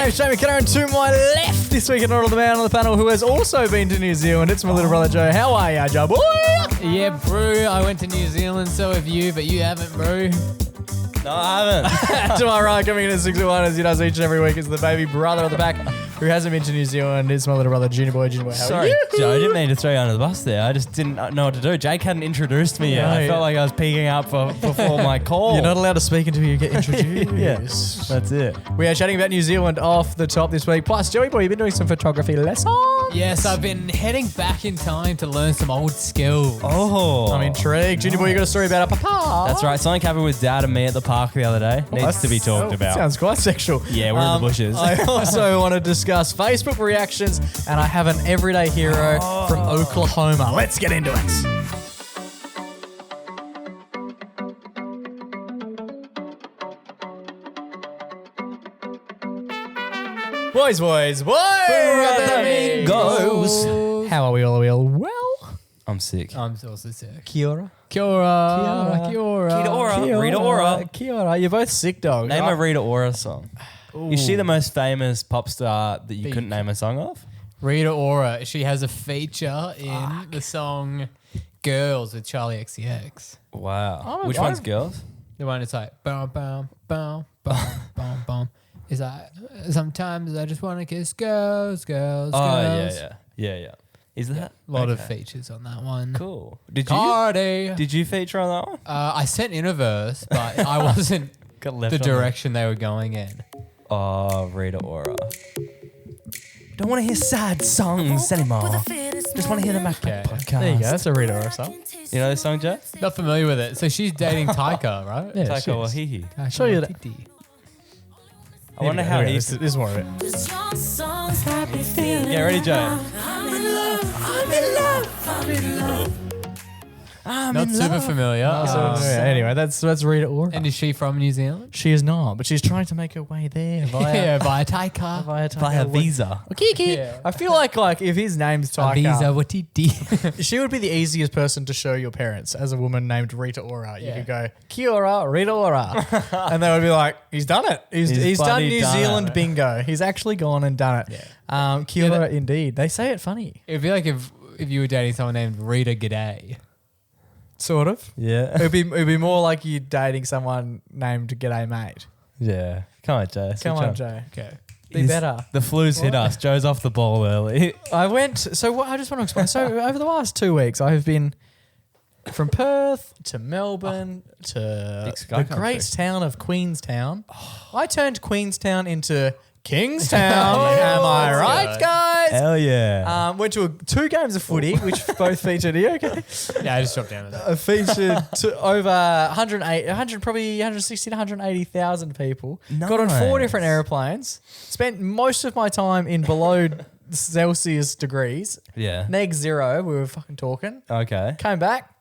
name's Jamie Kenner, and to my left this week, in order the man on the panel who has also been to New Zealand, it's my little brother Joe. How are you, Joe boy? Yeah, bro, I went to New Zealand, so have you, but you haven't, bro. No, I haven't. To my right, coming in at 6-1 as he does each and every week, is the baby brother at the back who hasn't been to New Zealand. It's my little brother, Junior boy. Junior boy, how are Sorry, you? Joe, I didn't mean to throw you under the bus there. I just didn't know what to do. Jake hadn't introduced me yet. I felt like I was peeking up before my call. You're not allowed to speak until you get introduced. Yeah, that's it. We are chatting about New Zealand off the top this week. Plus, Joey boy, you've been doing some photography lessons. Yes, I've been heading back in time to learn some old skills. Oh. I'm intrigued. Junior boy, you got a story about a papa? That's right. Something happened with Dad and me at the park the other day. Needs to be talked about. Sounds quite sexual. Yeah, we're in the bushes. I also want to discuss Facebook reactions, and I have an everyday hero from Oklahoma. Let's get into it. Boys, Goes. How are we all? Are we all well? I'm sick. I'm also sick. Kia ora. Kia ora. Kia ora. Rita Ora. Kia ora. You're both sick dogs. Name a Rita Ora song. Is she the most famous pop star that you couldn't name a song of? Rita Ora. She has a feature in the song Girls with Charlie XCX. Wow. Which one's Girls? The one that's like, bum, bum, bum, bum, bum, bum. Is like, sometimes I just want to kiss girls. Oh, yeah. Is that? A lot of features on that one. Cool. Did you feature on that one? I sent in a verse, but I wasn't the direction they were going in. Oh, Rita Ora. Don't want to hear sad songs anymore. Just want to hear the MacPack podcast. There you go. That's a Rita Ora song. You know this song, Joe? Not familiar with it. So she's dating Taika, right? Yeah, Taika Wahihi. I'll show you that. I wonder how Here we go. he's... This is more of it. Yeah, ready, Joe? Not super familiar. Anyway, that's Rita Ora. And is she from New Zealand? She is not, but she's trying to make her way there via Via Taika. Via visa. Kiki. Yeah. I feel like if his name's Taika, Visa Watiti. she would be the easiest person to show your parents as a woman named Rita Ora. You could go, Kia ora, Rita Ora. And they would be like, he's done it. He's done New Zealand bingo. He's actually gone and done it. Kia ora indeed. They say it funny. It'd be like if you were dating someone named Rita G'day. Sort of. Yeah. It'd be more like you dating someone named G'day Mate. Yeah. Come on, Joe. Come on, Joe. Okay. Be better. The flu's hit us. Joe's off the ball early. I just want to explain. So over the last 2 weeks, I have been from Perth to Melbourne to the great town of Queenstown. I turned Queenstown into Kingstown. Am I right, guys? Hell yeah. Went to 2 games of footy, which both featured. Are you okay? Yeah, I just dropped down to that. Featured to over 160 to 180,000 people. Nice. Got on 4 different airplanes. Spent most of my time in below Celsius degrees. Yeah. Neg 0, we were fucking talking. Okay. Came back,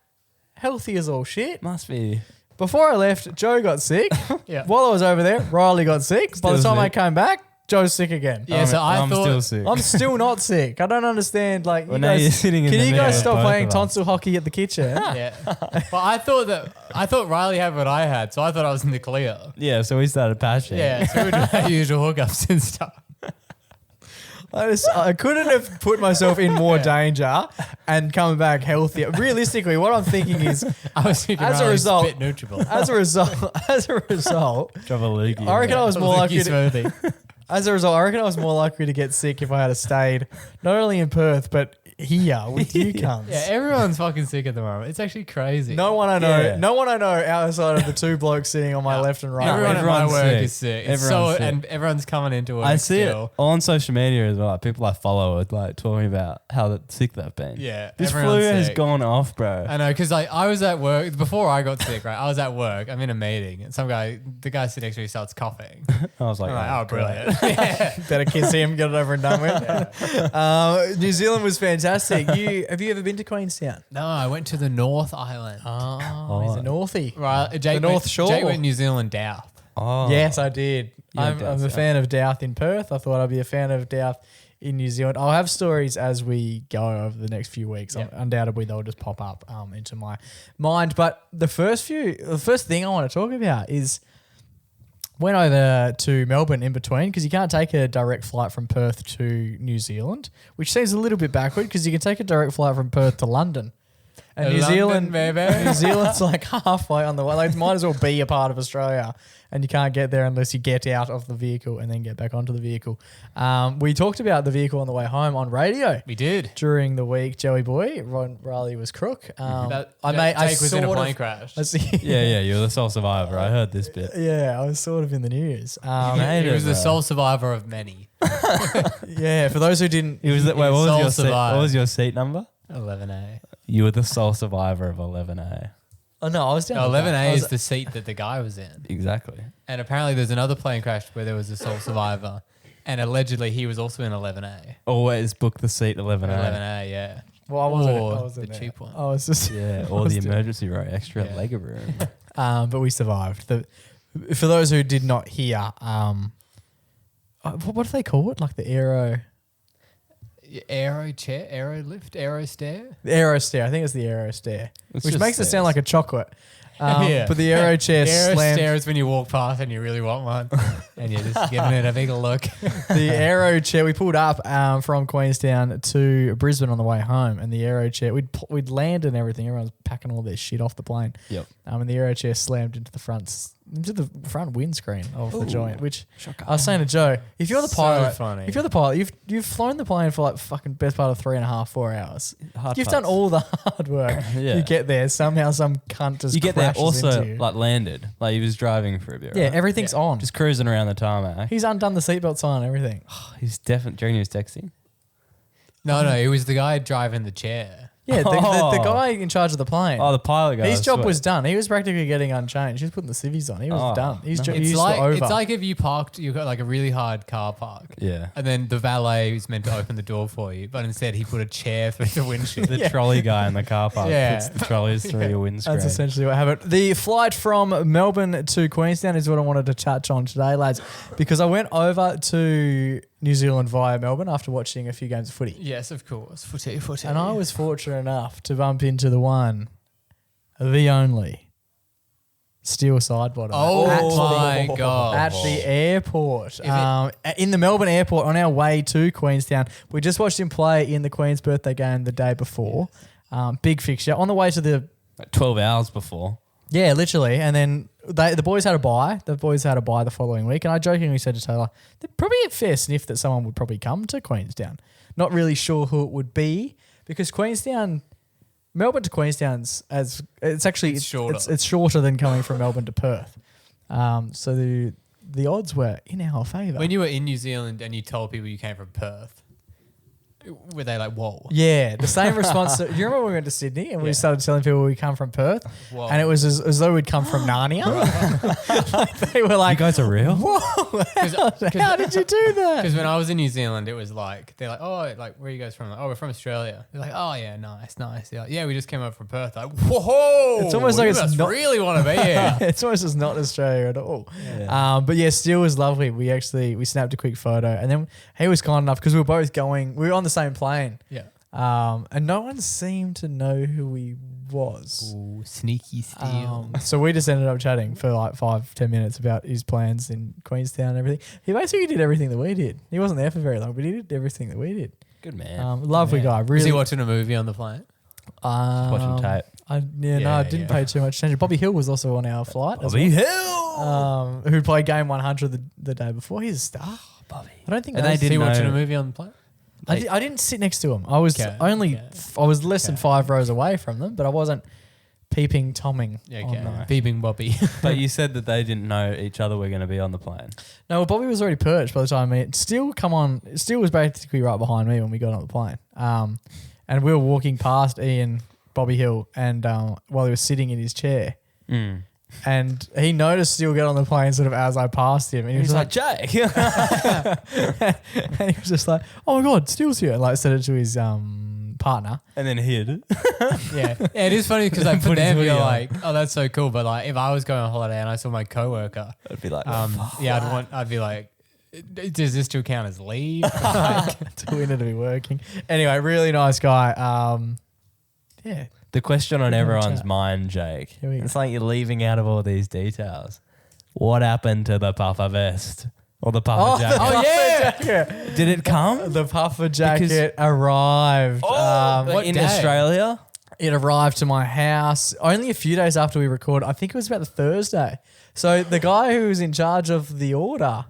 healthy as all shit. Must be. Before I left, Joe got sick. Yeah. While I was over there, Riley got sick. By the Still time I sick. came back, Joe's sick again. Yeah, so I'm I thought still sick. I'm still not sick. I don't understand. Like, Well, you now guys, you're sitting in can the you middle guys of stop both playing of us. tonsil hockey at the kitchen? Yeah. Well, I thought Riley had what I had, so I thought I was in the clear. Yeah, so we started patching. Yeah, so we were doing our usual hookups and stuff. I couldn't have put myself in more danger and come back healthier. Realistically, what I'm thinking is, I was thinking As a Riley's result- bit nutrable. as a result, Drop a loogie. I reckon I was more likely to, smoothie. as a result, I reckon I was more likely to get sick if I had stayed not only in Perth but here with you cunts. Yeah, everyone's fucking sick at the moment. It's actually crazy. No one I know, Yeah. no one I know outside of the 2 blokes sitting on my left and right. Everyone at my everyone's work sick. is sick. Everyone's sick. And everyone's coming into work I see still. it on social media as well. People I follow are like talking about how sick they've been. Yeah, This flu everyone's has sick. gone off, bro. I know, because I was at work before I got sick, right? I was at work. I'm in a meeting, and the guy sitting next to me starts coughing. I was like, I'm like, oh, great. brilliant. Yeah. Better kiss him, get it over and done with. New Zealand was fantastic. Have you ever been to Queenstown? No, I went to the North Island. Oh, he's a Northie. Right, Jake The North went, Shore. Jake went New Zealand Douth. Oh. Yes, I did. Yeah, I'm Douth, a yeah. fan of Douth in Perth. I thought I'd be a fan of Douth in New Zealand. I'll have stories as we go over the next few weeks. Yep. Undoubtedly, they'll just pop up into my mind. But the first thing I want to talk about is went over to Melbourne in between because you can't take a direct flight from Perth to New Zealand, which seems a little bit backward because you can take a direct flight from Perth to London. And New Zealand's like halfway on the way. Like, it might as well be a part of Australia, and you can't get there unless you get out of the vehicle and then get back onto the vehicle. We talked about the vehicle on the way home on radio. We did during the week. Joey Boy, Ron Riley was crook. I was in a plane crash. Yeah, you were the sole survivor. I heard this bit. Yeah, I was sort of in the news. He was the sole survivor of many. Yeah, for those who didn't, He was. Wait, what was your seat? What was your seat number? 11A. You were the sole survivor of 11A. Oh no, I was down. 11A is the seat that the guy was in. Exactly. And apparently there's another plane crash where there was a sole survivor, and allegedly he was also in 11A. Always book the seat 11A. 11A, yeah. Well, I wasn't the there. cheap one. I was just or the emergency row, extra leg room. But we survived. For those who did not hear, what do they call it? Like the aero chair, aero lift, aero stair? The aero stair. I think it's the aero stair, which makes it sound like a chocolate. But the aero chair aero slammed. stair is when you walk past and you really want one and you're just giving it a big look. The aero chair, we pulled up from Queenstown to Brisbane on the way home, and the aero chair, we'd landed and everything. Everyone's packing all their shit off the plane. Yep. And the aero chair slammed into the front windscreen of the joint, which I was saying to Joe, if you're the pilot, you've flown the plane for like fucking best part of 3.5, 4 hours. You've done all the hard work. You get there, somehow some cunt just also like landed, like he was driving for a bit. Yeah, right? everything's on. Just cruising around the tarmac. He's undone the seatbelt sign and everything. He's definitely. Jerry was texting. No, it was the guy driving the chair. Yeah, the guy in charge of the plane. Oh, the pilot guy. His job was done. He was practically getting unchanged. He was putting the civvies on. He was done. It's like if you parked, you've got like a really hard car park. Yeah. And then the valet is meant to open the door for you, but instead he put a chair through the windshield. The trolley guy in the car park puts the trolleys through your windscreen. That's essentially what happened. The flight from Melbourne to Queenstown is what I wanted to touch on today, lads, because I went over to New Zealand via Melbourne after watching a few games of footy. Yes, of course. Footy. And I was fortunate enough to bump into the one, the only, Steel Sidebottom. Oh my God. At the airport. In the Melbourne airport on our way to Queenstown. We just watched him play in the Queen's birthday game the day before. Big fixture. On the way to the... Like 12 hours before. Yeah, literally. And then the boys had a bye. The boys had a bye the following week. And I jokingly said to Taylor, there'd probably a fair sniff that someone would probably come to Queenstown. Not really sure who it would be because Melbourne to Queenstown's it's shorter than coming from Melbourne to Perth. So the odds were in our favour. When you were in New Zealand and you told people you came from Perth, were they like, whoa? Yeah, the same response. Do you remember when we went to Sydney and we started telling people we come from Perth? Whoa. And it was as though we'd come from Narnia. Like they were like, you guys are real? Whoa, how did you do that? Because when I was in New Zealand, it was like, they're like, oh, like, where are you guys from? Like, oh, we're from Australia. They're like, oh, yeah, nice. They're like, yeah, we just came over from Perth. Like, whoa. It's almost like it's not really want to be here. It's almost just not Australia at all. Yeah. But yeah, Steel was lovely. We snapped a quick photo and then he was kind enough because we were on the same plane. Yeah. And no one seemed to know who he was. Ooh, sneaky Steel. So we just ended up chatting for like 5-10 minutes about his plans in Queenstown and everything. He basically did everything that we did. He wasn't there for very long, but he did everything that we did. Good man. Lovely guy. Really. Was he watching a movie on the plane? Watching tape. I didn't pay too much attention. Bobby Hill was also on our flight. Bobby Hill! Who played game 100 the day before. He's a star. Bobby. I don't think was he watching a movie on the plane? I didn't sit next to him. I was I was less than 5 rows away from them, but I wasn't peeping Tomming. Peeping Bobby. But you said that they didn't know each other were going to be on the plane. No, well, Bobby was already perched by the time Steel was basically right behind me when we got on the plane. And we were walking past Ian, Bobby Hill, and while he was sitting in his chair. And he noticed Steel get on the plane sort of as I passed him. And he was like, Jake. And he was just like, oh my God, Steel's here. And like said it to his partner. And then hid. Yeah, it is funny because like for them you're like, oh, that's so cool. But like if I was going on holiday and I saw my coworker, I'd be like, I'd be like, does this still count as leave? To win it to be working. Anyway, really nice guy. Yeah. The question on everyone's mind, Jake. It's like you're leaving out of all these details. What happened to the puffer vest or the puffer jacket? Jacket. Did it come? The puffer jacket arrived. What in day? Australia? It arrived to my house only a few days after we recorded. I think it was about the Thursday. So the guy who was in charge of the order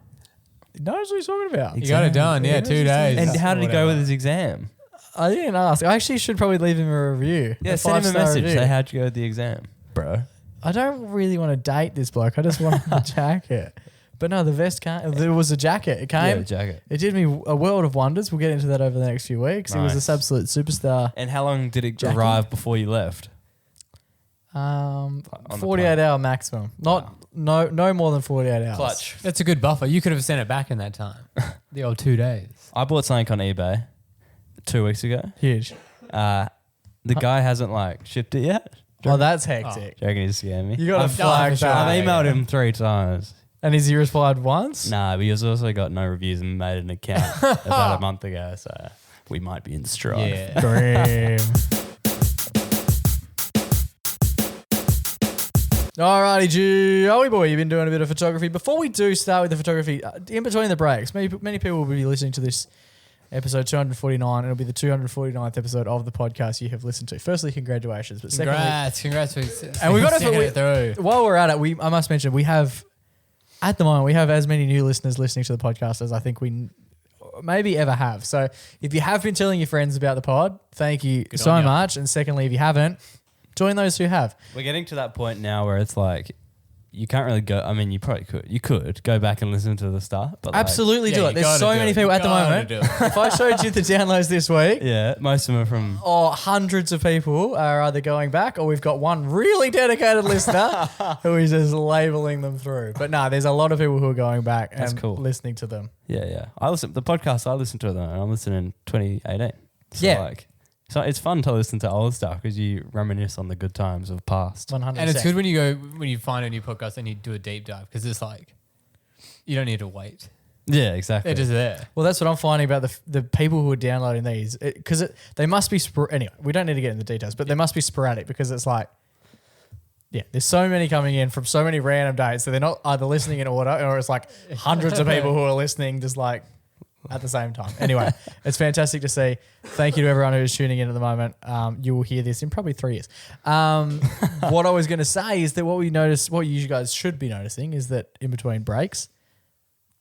knows what he's talking about. You got it done. Yeah, 2 days. And how did he go Whatever. with his exam? I didn't ask. I actually should probably leave him a review. Yeah, a send him a 5-star message. review. Say, how'd you go with the exam, bro? I don't really want to date this bloke. I just want the jacket. But no, the vest came. There was a jacket. It came. Yeah, jacket. It did me a world of wonders. We'll get into that over the next few weeks. It was Nice. this absolute superstar. And how long did it Jacket? arrive before you left? 48 hour maximum. No more than 48 hours. Clutch. That's a good buffer. You could have sent it back in that time. The old 2 days. I bought something on eBay 2 weeks ago. Huge. The guy hasn't shipped it yet. Oh, that's hectic. Do you reckon he's scamming me? You got to flag for sure. that. I've emailed him 3 times. And has he replied once? Nah, but he's also got no reviews and made an account about a month ago, so we might be in strife. Yeah. Dream. Alrighty, Joey boy, you've been doing a bit of photography. Before we do start with the photography, in between the breaks, many people will be listening to this episode 249. It'll be the 249th episode of the podcast you have listened to. Firstly, congratulations, but secondly, Congrats. and we got sticking it through. while we're at it, I must mention we have at the moment we have as many new listeners listening to the podcast as I think we maybe ever have. So if you have been telling your friends about the pod, thank you so on ya. much. And secondly, if you haven't, join those who have. We're getting to that point now where it's you can't really go. I mean, you probably could. You could go back and listen to the start, but Absolutely Yeah, do you it. There's gotta so do many it. people You at the gotta moment. do it. If I showed you the downloads this week, yeah, most of them are from. or hundreds of people are either going back, or we've got one really dedicated listener who is just labeling them through. But no, there's a lot of people who are going back That's and cool. listening to them. Yeah. The podcast I listened to it, and I'm listening in 2018. So Yeah. so it's fun to listen to old stuff because you reminisce on the good times of past. 100%. And it's good when you find a new podcast and you do a deep dive because it's you don't need to wait. Yeah, exactly. They're just there. Well, that's what I'm finding about the people who are downloading these, because they must be anyway. We don't need to get into the details, but they must be sporadic because it's there's so many coming in from so many random dates that they're not either listening in order or it's hundreds of people who are listening just at the same time. Anyway, it's fantastic to see. Thank you to everyone who's tuning in at the moment. You will hear this in probably 3 years. What I was going to say is that what you guys should be noticing is that in between breaks,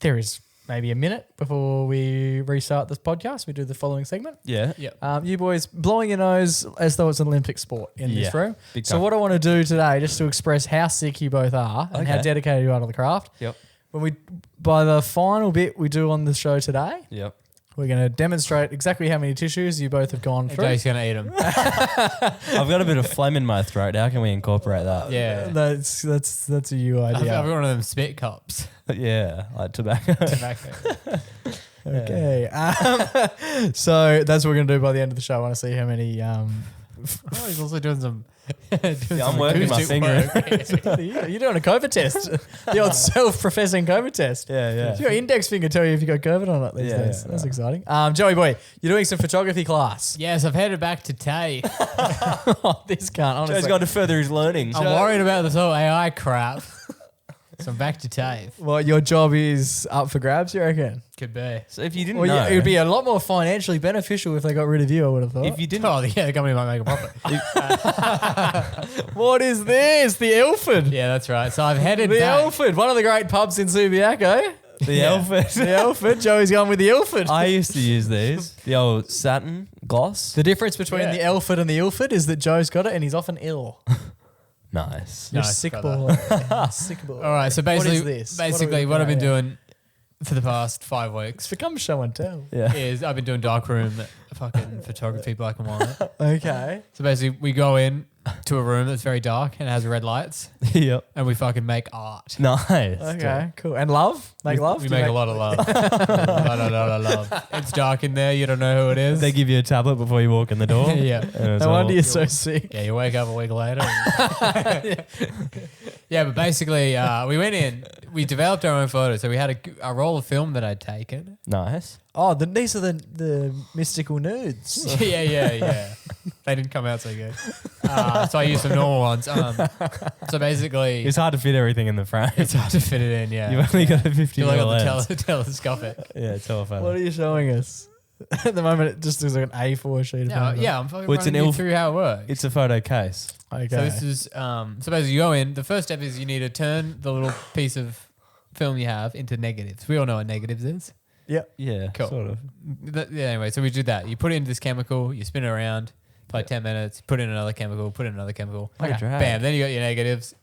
there is maybe a minute before we restart this podcast. We do the following segment. Yeah. Yep. You boys blowing your nose as though it's an Olympic sport in this Yeah, room. big So time. what I want to do today, just to express how sick you both are and how Okay. dedicated you are to the craft. Yep. By the final bit we do on the show today, Yep. we're going to demonstrate exactly how many tissues you both have gone through. Jay's going to eat them. I've got a bit of phlegm in my throat. How can we incorporate that? Yeah. That's a you I've idea. got one of them spit cups. Yeah, like tobacco. Tobacco. Okay. So that's what we're going to do by the end of the show. I want to see how many. Oh, he's also doing some. I'm working my finger. You're doing a COVID test. The old self-professing COVID test. Yeah. Does your index finger tell you if you got COVID or not these Yeah, days? yeah, That's exciting. Joey boy, you're doing some photography class. Yes, I've headed back to Tay. This can't honestly. Joe's got to further his learning. I'm worried about this whole AI crap. So I'm back to TAFE. Well, your job is up for grabs, you reckon? Could be. So if you didn't Well, know, yeah, it would be a lot more financially beneficial if they got rid of you, I would have thought. if you didn't, Oh, yeah, the company might make a profit. What is this? The Ilford. Yeah, that's right. So I've headed The back. Ilford, one of the great pubs in Subiaco. the Alfred. The Ilford. Joey's gone with the Ilford. I used to use these. The old satin gloss. The difference between Yeah. the Ilford and the Ilford is that Joe's got it and he's often ill. Nice. You're Nice, sick brother. boy. Sick boy. All right, so basically, What is this? basically what I've been doing for the past 5 weeks It's become show and tell. Yeah. is I've been doing darkroom fucking photography, black and white. Okay. So basically, we go in to a room that's very dark and it has red lights, Yep. and we fucking make art. Nice. Okay, cool. And love? Make love? We Do you make a lot of love. a lot of love. It's dark in there. You don't know who it is. They give you a tablet before you walk in the door. yeah. And it's No all- wonder you're so sick. Yeah, you wake up a week later. Yeah, but basically, we went in, we developed our own photos. So we had a roll of film that I'd taken. Nice. Oh, these are the mystical nudes. yeah. They didn't come out so good. So I used some normal ones. So basically, It's hard to fit everything in the frame. it's hard to fit it in. Yeah, You've only got a 50 you like mil got lens. the telescopic. Yeah, telephoto. What are you showing us? At the moment, it just looks like an A4 sheet of paper. Yeah, I'm fucking Well, it's running an you ilf- through how it works. It's a photo case. Okay. So this is so basically you go in. The first step is you need to turn the little piece of film you have into negatives. We all know what negatives is. Yep. Yeah, Cool. sort of. Yeah, anyway, so we do that. You put it into this chemical, you spin it around for like 10 minutes, put in another chemical, put in another chemical. Like a drag. Bam, then you got your negatives.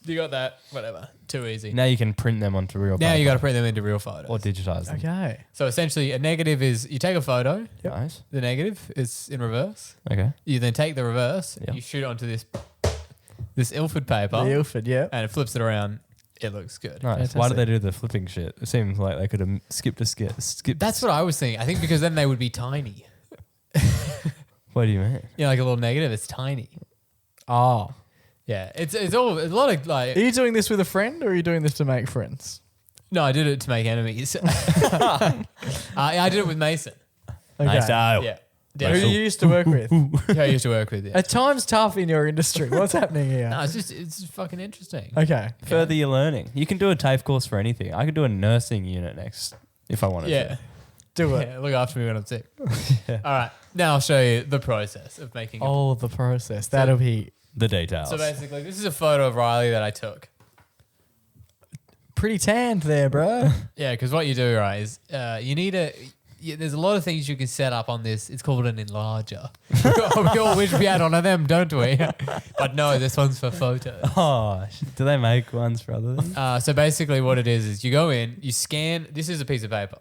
You got that, whatever. Too easy. Now you can print them onto real Now paper. you got to print them into real photos. Or digitize them. Okay. So essentially, a negative is you take a photo, Yep. Nice. the negative is in reverse. Okay. You then take the reverse, Yep. you shoot it onto this Ilford paper, The Ilford, yeah. and it flips it around. It looks good. Nice. Why Fantastic. did they do the flipping shit? It seems like they could have skipped a skip. That's what I was thinking. I think because then they would be tiny. What do you mean? You know, like a little negative, it's tiny. Oh. Yeah, it's all a lot of like. Are you doing this with a friend or are you doing this to make friends? No, I did it to make enemies. I did it with Mason. Okay. Nice style. Yeah. Who you used to work with? Who I used to work with. Yeah. At times tough in your industry. What's happening here? No, it's just fucking interesting. Okay. Further your learning. You can do a TAFE course for anything. I could do a nursing unit next if I wanted Yeah. to. Do it. Yeah, look after me when I'm sick. All right. Now I'll show you the process of making it. Oh, the process. That'll be The details. So basically, this is a photo of Riley that I took. pretty tanned there, bro. Yeah, because what you do, right, is you need there's a lot of things you can set up on this. It's called an enlarger. We all wish we had one of them, don't we? But no, this one's for photos. Oh, do they make ones for other things? So basically what it is you go in, you scan. This is a piece of paper.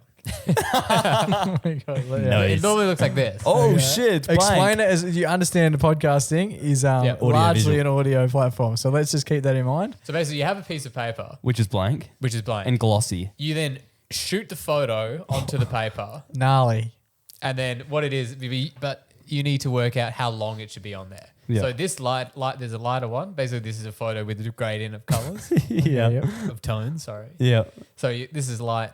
Oh my God, yeah. Nice. It normally looks like this. Oh Okay. shit! It's Explain blank. it as you understand. Podcasting is Audio largely visual. an audio platform, so let's just keep that in mind. So basically you have a piece of paper, Which is blank which is blank. and glossy. You then shoot the photo onto the paper. Gnarly. And then what it is, but you need to work out how long it should be on there. Yeah. So this light, there's a lighter one. Basically, this is a photo with a gradient of colors, Yeah. Yep. of tones, sorry. Yeah. So this is light.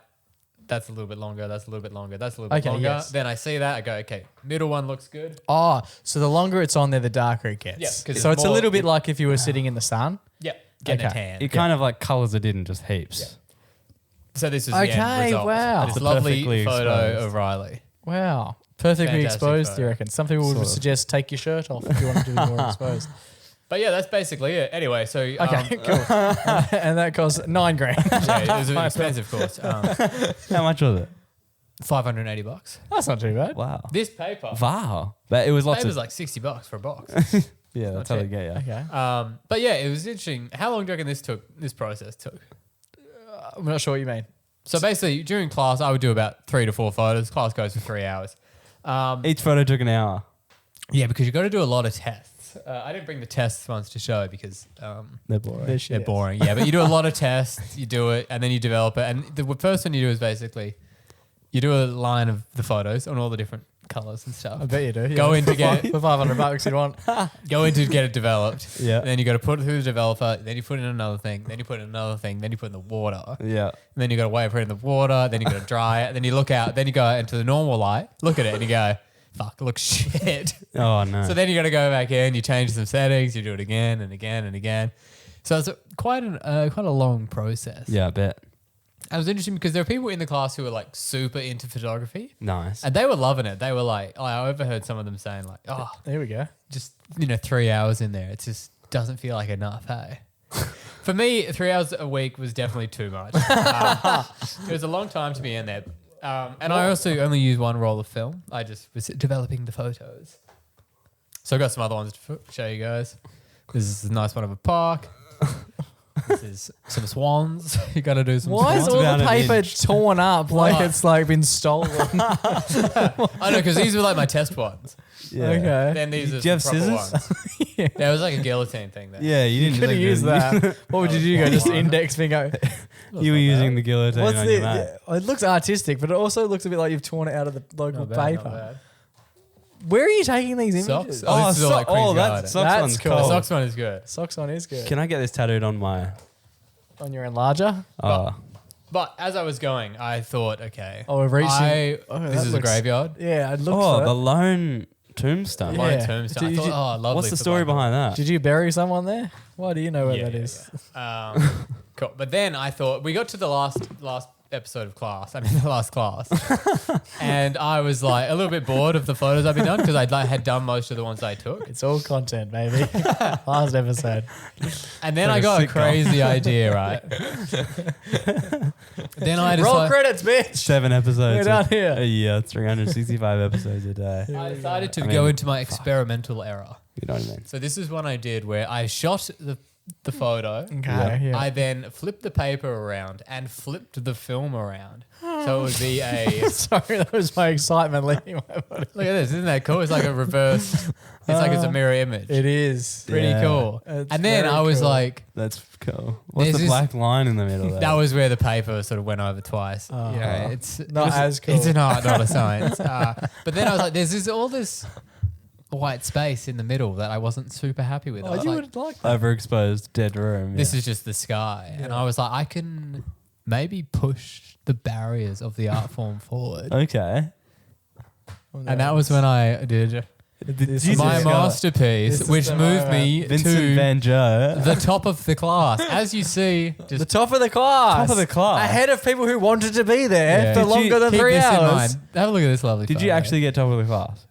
That's a little bit longer. That's a little bit longer. That's a little bit Okay, longer. yes. Then I see that. I go, okay, middle one looks good. Oh, so the longer it's on there, the darker it gets. Yeah, 'cause so it's it's a more- little bit like if you were sitting in the sun. Yep. Getting Okay. a tan. It kind of like colors it in just heaps. Yeah. So this is the Okay, end result. wow. This The lovely perfectly photo exposed. of Riley. Wow. Perfectly Fantastic exposed, photo. you reckon? Some people would Sort of. suggest take your shirt off if you want to be more exposed. But yeah, that's basically it. Anyway, so Okay, cool. And that costs $9 grand. yeah, it was an expensive course. How much was it? $580. That's not too bad. Wow. This paper. Wow. But it was lots Paper's of like $60 for a box. yeah. That's how they get you. Okay. But yeah, it was interesting. How long do you reckon this process took? I'm not sure what you mean. So basically, during class, I would do about 3 to 4 photos. Class goes for 3 hours. Each photo took an hour. Yeah, because you got to do a lot of tests. I didn't bring the tests ones to show because They're boring. they're boring. Yeah, but you do a lot of tests. You do it, and then you develop it. And the first one you do is basically you do a line of the photos on all the different colors and stuff. I bet you do. Yeah. Go in to get it. For $500 you'd want. Go in to get it developed. Yeah. And then you got to put it through the developer. Then you put in another thing. Then you put in another thing. Then you put in the water. Yeah. And then you got to wait for it in the water. Then you got to dry it. Then you look out. Then you go into the normal light. Look at it and you go, fuck, it looks shit. Oh no. So then you got to go back in. You change some settings. You do it again and again and again. So it's quite a long process. yeah, I bet. And it was interesting because there were people in the class who were like super into photography. Nice. And they were loving it. They were like, I overheard some of them saying like, oh, There we go. just 3 hours in there, it just doesn't feel like enough. Hey, for me, 3 hours a week was definitely too much. It was a long time to be in there, and I also only used one roll of film. I just was developing the photos. So I got some other ones to show you guys. This is a nice one of a park. This is some swans. You got to do some. Why is swans. all Down the an paper torn up like Oh. it's like been stolen? I know because these were like my test ones. yeah. Okay. Then these are Do you have some proper scissors? ones. Yeah, it was like a guillotine thing there. Yeah, you didn't Could have used that. What would you do? Go just index finger. You were using the guillotine What's on the? your mat. It looks artistic, but it also looks a bit like you've torn it out of the local Not bad, not paper. bad. Where are you taking these images? Socks. Oh, this is all like Queen's Garden. that socks That's one's cool. The cool. socks one is good. Socks on is good. Can I get this tattooed on my? On your enlarger? But as I was going, I thought, okay. Oh, we're reaching. This that is a looks- graveyard. Yeah, it looks Oh, like the lone tombstone. My Yeah. tombstone. I Did thought, you- lovely. What's the for story Blackmore. behind that? Did you bury someone there? Why do you know where that is? Yeah. Cool. But then I thought we got to the last episode of class. I mean, the last class, and I was like a little bit bored of the photos I've been done because I had done most of the ones I took. It's all content, baby. Last episode. And then Like I a got a sitcom. crazy idea, right? Then I Roll decided, credits, bitch. 7 episodes. We're done here. A year, 365 episodes a day. I decided to I go mean, into my experimental era. You know what I mean? So this is what I did where I shot the photo. Okay, yeah. I then flipped the paper around and flipped the film around. So it would be a... Sorry, that was my excitement leaving my body. Look at this. Isn't that cool? It's like a reverse... It's like it's a mirror image. It is. Pretty Yeah. cool. It's And then very I was cool. like... That's cool. What's There's the this- black line in the middle there? That was where the paper sort of went over twice. Oh. You know, it's Not as cool. It's an art, not a science. But then I was like, there's all this white space in the middle that I wasn't super happy with. I Oh, was you like, would like that. Overexposed dead room. this yeah. is just the sky. And I was like, I can maybe push the barriers of the art form forward. Okay. And that was when I did This Jesus my God. masterpiece, This is which the moved moment. me Vincent to Van Gogh. the top of the class. As you see, just the top of the class. Top of the class. Ahead of people who wanted to be there Yeah. for Did you longer than keep 3 this in hours. mind. Have a look at this lovely Did you photo. actually get top of the class?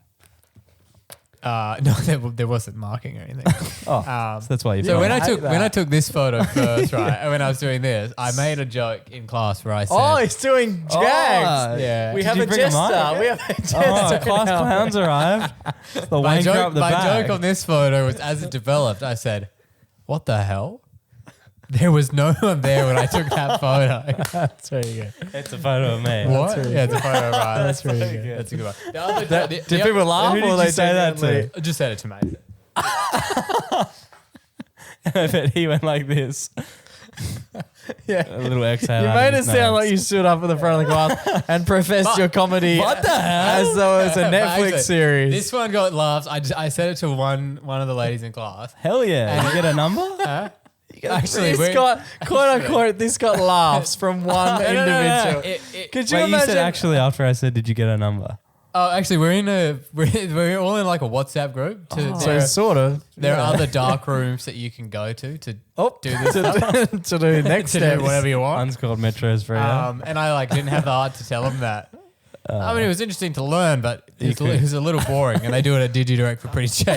No, there wasn't marking or anything. Oh, so that's why you. So when I hate took when I that. took this photo first, right, and when I was doing this, I made a joke in class where I said, Oh, he's doing jags. yeah. We Did have you a bring a jester. mic? We have a jester. Oh, class now. clowns arrived. The my wanker joke, up the my bag. joke on this photo was as it developed, I said, "What the hell? There was no one there when I took that photo." That's very good. It's a photo of me. What? really Yeah, it's a photo, right? That's really good. That's a good one. The other, Did people laugh Who did or you they say that genuinely- to? I just said it to mate. I bet he went like this. Yeah. A little exhale. You out made of it his sound nose. like you stood up at the front of the class and professed your comedy What the hell? as though it was a But Netflix actually, series. This one got laughs. I said it to one of the ladies in class. Hell yeah. Did you get a number? Huh? Actually, this we're- got, quote unquote, this got laughs from one No, no, no, no. individual. Could you Wait, you imagine? said actually after I said, did you get a number? Oh, actually, we're all in like a WhatsApp group. so sort of. There are other dark rooms that you can go to Oh, do this stuff, to do next to step. do whatever you want. One's called Metros for you. And I like didn't have the heart to tell them that. I mean, it was interesting to learn, but it could. was a little boring, and they do it at DigiDirect for pretty cheap.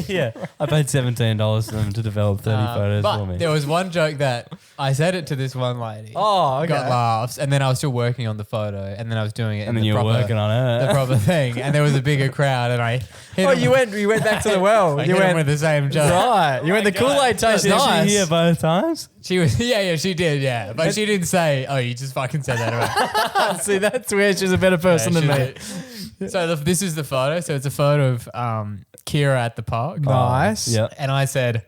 Yeah. I paid $17 for them to develop 30 photos but for me. there was one joke that I said it to this one lady. Oh, okay. Got laughs, and then I was still working on the photo, and then I was doing it. And in then the you were proper- working on the it. proper thing, and there was a bigger crowd, and I hit Oh, him- you went back to the well. I You hit him went with the same joke. right. You went the Kool-Aid tastes Did nice. she hear both times? She was, yeah, she did, yeah, but she didn't say, "Oh, you just fucking said that." Right? See, that's where she's a better person than me. So this is the photo. So it's a photo of Kira at the park. Nice. Yeah. And I said,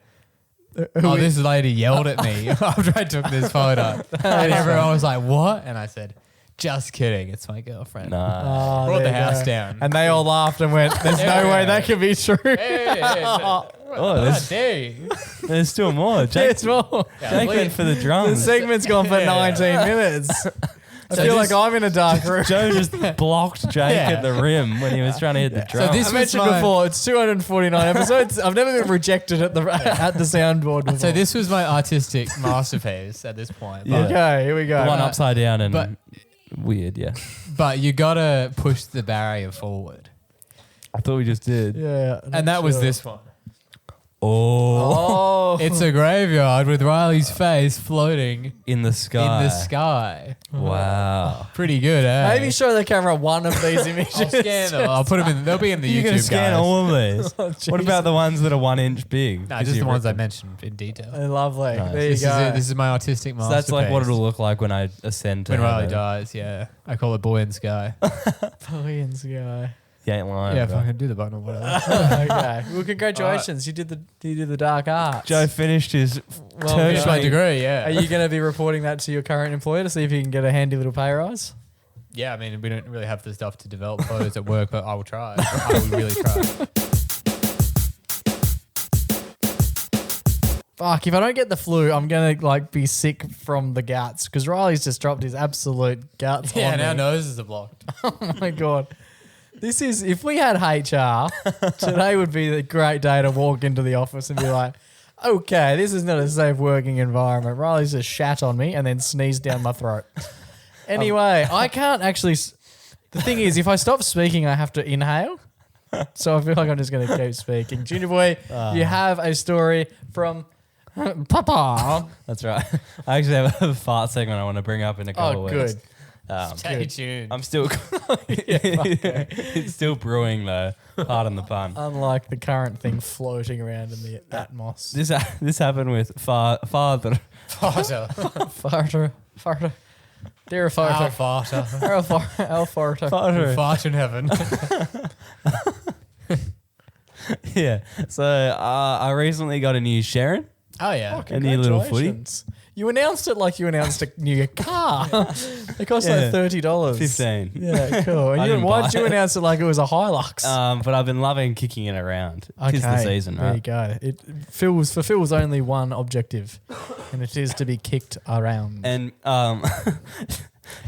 "Oh, this lady yelled at me after I took this photo," and everyone was like, "What?" And I said, "Just kidding. It's my girlfriend." Nah. Oh, Brought there the you house go. down. And they all laughed and went, "There's no Yeah. way that could be true." Hey, Oh, there's, dare you? there's still more. Jake, There's more. Jake went for the The drums. segment's gone for Yeah. 19 minutes. I So feel this- like I'm in a dark room. Joe just blocked Jake Yeah. at the rim when he was trying to hit the drum. this I was mentioned my- before, it's 249 episodes. I've never been rejected at the soundboard before. So this was my artistic masterpiece at this point. Yeah. But, Okay, here we go. the one upside down and but- weird, yeah. but you gotta push the barrier forward, I thought we just did. Yeah. and that was sure. this one. Oh. Oh. It's a graveyard with Riley's face floating In the sky. in the sky. Wow. Pretty good, eh? Maybe show the camera one of these images. I'll scan them. I'll put them in. They'll be in the You're YouTube. going to scan guys. all of these. Oh, What jeez. about the ones that are 1 inch big? No, 'Cause just you the ones I ripped them. mentioned in detail. Lovely. Nice. There you This is go. it. This is my artistic So masterpiece. that's like what it'll look like when I ascend to when Riley heaven. dies. Yeah, I call it Boy in Sky. Brilliant guy. You ain't lying, Yeah, bro. fucking do the button or whatever. Okay. Well, congratulations. You did the dark arts. Joe finished his Well, Finish my tertiary. degree. Yeah. Are you going to be reporting that to your current employer to see if you can get a handy little pay rise? Yeah, I mean, we don't really have the stuff to develop photos at work, but I will try. I will really try. Fuck, if I don't get the flu, I'm going to be sick from the guts because Riley's just dropped his absolute guts Yeah, on and our me. noses are blocked. Oh my God. This is, if we had HR, today would be the great day to walk into the office and be like, okay, this is not a safe working environment. Riley's just shat on me and then sneezed down my throat. Anyway, I can't actually... The thing is, if I stop speaking, I have to inhale. So I feel like I'm just going to keep speaking. Junior boy, you have a story from Papa. That's right. I actually have a fart segment I want to bring up in a couple of weeks. Good. Stay tuned. I'm still... It's still brewing though. Pardon the pun. Unlike the current thing floating around in the atmos. This happened with father. Farter. Farter. Dear Our farter. farter. Our farter. Father. Fart in heaven. Yeah. So I recently got a new Sharon. Oh, yeah. Oh, A new little footy. congratulations. You announced it like you announced a new car. It cost Yeah. like $30. 15. Yeah, cool. I And didn't why'd buy you it. announce it like it was a Hilux? But I've been loving kicking it around. Tis the season, There you right? go. Phil's only one objective, and it is to be kicked around. And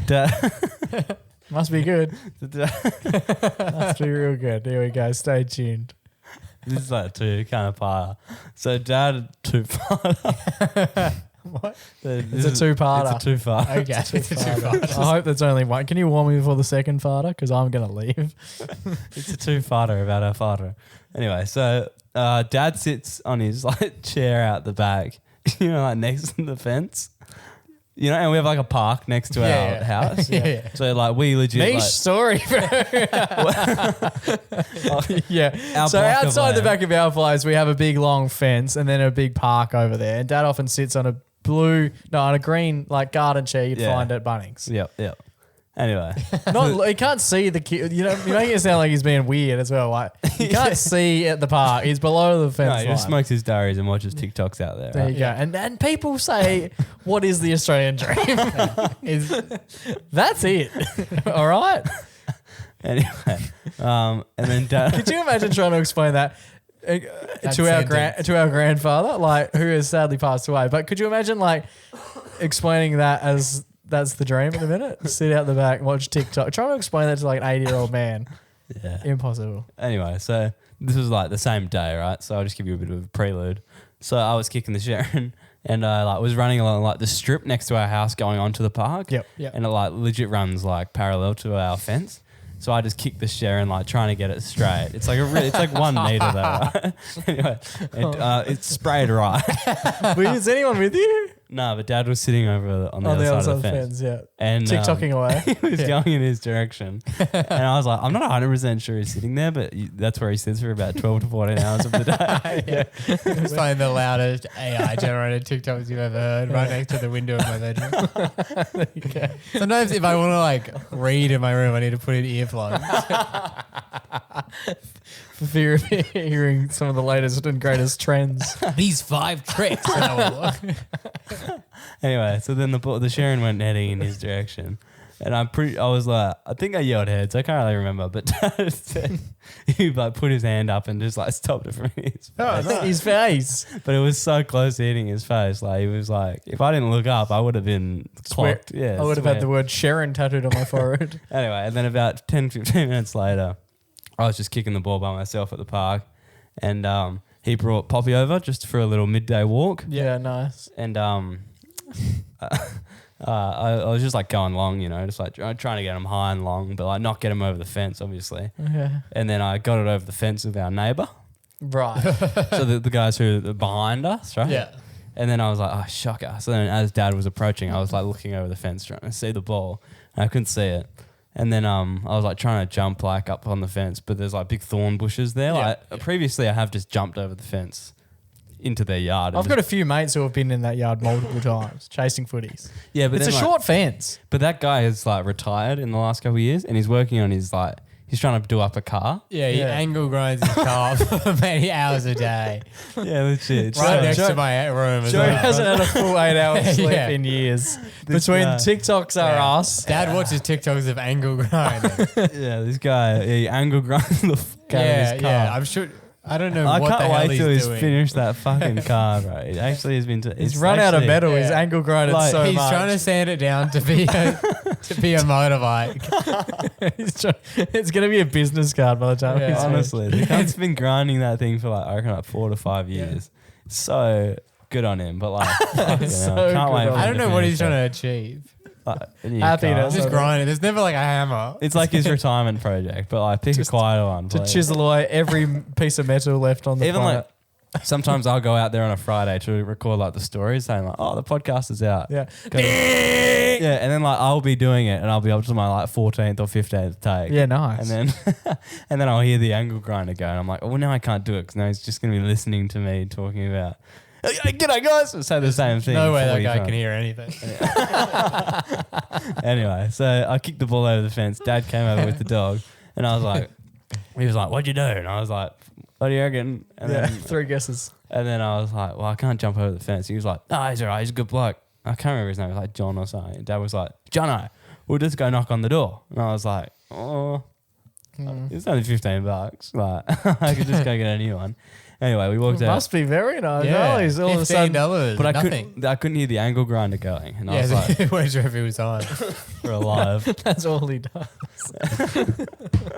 Dad, Must be good. Must be real good. Here we go. Stay tuned. this is like two-parter. So Dad, two-parter. What? It's a two-parter. It's a two-parter. Okay. It's a two-parter. I hope that's only one. Can you warn me before the second farter? Because I'm going to leave. It's a two-farter about our farter. Anyway, so Dad sits on his like chair out the back, like next to the fence. And we have like a park next to our house. Yeah. So like we legit Niche like, story, bro. Yeah. Our So block of outside the land. back of our place, we have a big long fence and then a big park over there. And Dad often sits on a green like garden chair you'd Yeah. find at Bunnings. Yep. Anyway, He can't see the kid. You're making it sound like he's being weird as well. Like you can't see at the park. He's below the fence no, he line. just smokes his diaries and watches TikToks out there. There Right? you go. And people say, what is the Australian dream? That's it. All right. Anyway, and then Dad. Could you imagine trying to explain that to our grandfather, like who has sadly passed away? But could you imagine like explaining that as that's the dream at the minute? Sit out the back, watch TikTok. Trying to explain that to like an 80-year-old man. Yeah. Impossible. Anyway, so this was like the same day, right? So I'll just give you a bit of a prelude. So I was kicking the Sharon and I was running along like the strip next to our house going onto the park. Yep. And it like legit runs like parallel to our fence. So I just kicked the Sharon like trying to get it straight. It's like it's like 1 meter though, right? Anyway, it sprayed right. Is anyone with you? No, but Dad was sitting over on the other side of the fence. Yeah. And TikToking away. he was going in his direction. And I was like, I'm not 100% sure he's sitting there, but that's where he sits for about 12 to 14 hours of the day. It's playing the loudest AI-generated TikToks you've ever heard right next to the window of my bedroom. Okay. Sometimes if I want to like read in my room, I need to put in earplugs. For fear of hearing some of the latest and greatest trends. These 5 tricks. Anyway, so then the Sharon went heading in his direction. And I was like, I think I yelled heads. I can't really remember. But Dad said he like put his hand up and just like stopped it from his face. His face. But it was so close to hitting his face. Like he was like, if I didn't look up, I would have been clocked. Yeah, I would have had the word Sharon tattooed on my forehead. Anyway, and then about 10, 15 minutes later, I was just kicking the ball by myself at the park. And he brought Poppy over just for a little midday walk. Yeah, nice. And I was just like going long, just like trying to get him high and long, but like not get him over the fence, obviously. Yeah. And then I got it over the fence with our neighbour. Right. So the guys who are behind us, right? Yeah. And then I was like, oh, shocker. So then as Dad was approaching, I was like looking over the fence trying to see the ball, and I couldn't see it. And then I was like trying to jump like up on the fence, but there's like big thorn bushes there. Previously I have just jumped over the fence into their yard. I've got a few mates who have been in that yard multiple times chasing footies. Yeah, but it's a then, short fence. But that guy has like retired in the last couple of years, and he's working on his like he's trying to do up a car. Yeah, he angle grinds his car for many hours a day. Yeah, legit. Right next to my room as Joe well. hasn't had a full 8 hours sleep Yeah. in years. This Between guy. TikToks are us. Dad watches TikToks of angle grinding. Yeah, this guy he angle grinds the fuck out of his car. Yeah, I'm sure. I don't know I what the can't hell wait till he's doing. finished that fucking car, bro. It actually has been. He's run out of metal. He's Yeah. angle grinded Like, so He's much. trying to sand it down to be to be a motorbike. It's going to be a business card by the time Yeah. he's Honestly, the cunt's been grinding that thing for I reckon 4 to 5 years. So good on him, but fucking So hell, can't wait. good for on I him don't to know what finish he's that. trying to achieve. A new Happiness. car. Just grinding. There's never like a hammer. It's like his retirement project, but pick a quieter one. to please. chisel away every piece of metal left on the Even planet. sometimes I'll go out there on a Friday to record the stories saying the podcast is out. Yeah. Yeah, and then I'll be doing it and I'll be up to my 14th or 15th take. Yeah, nice. And then I'll hear the angle grinder go and I'm like, oh, now I can't do it because now he's just going to be listening to me talking about, g'day guys, say the same thing. No way that 40 guy times. can hear anything. Anyway, so I kicked the ball over the fence. Dad came over with the dog and I was like, he was like, what'd you do? And I was like, what do you reckon? And yeah, then 3 guesses. And then I was like, well, I can't jump over the fence. He was like, no, he's all right. He's a good bloke. I can't remember his name. It was like John or something. And Dad was like, Jono, we'll just go knock on the door. And I was like, oh, it's only $15. I could just go get a new one. Anyway, we walked out. Must be very nice. Yeah. Oh, he's all of a sudden. $15. But I nothing. couldn't hear the angle grinder going. And I Yeah, was like, I wasn't sure if he was on. we're alive. That's all he does.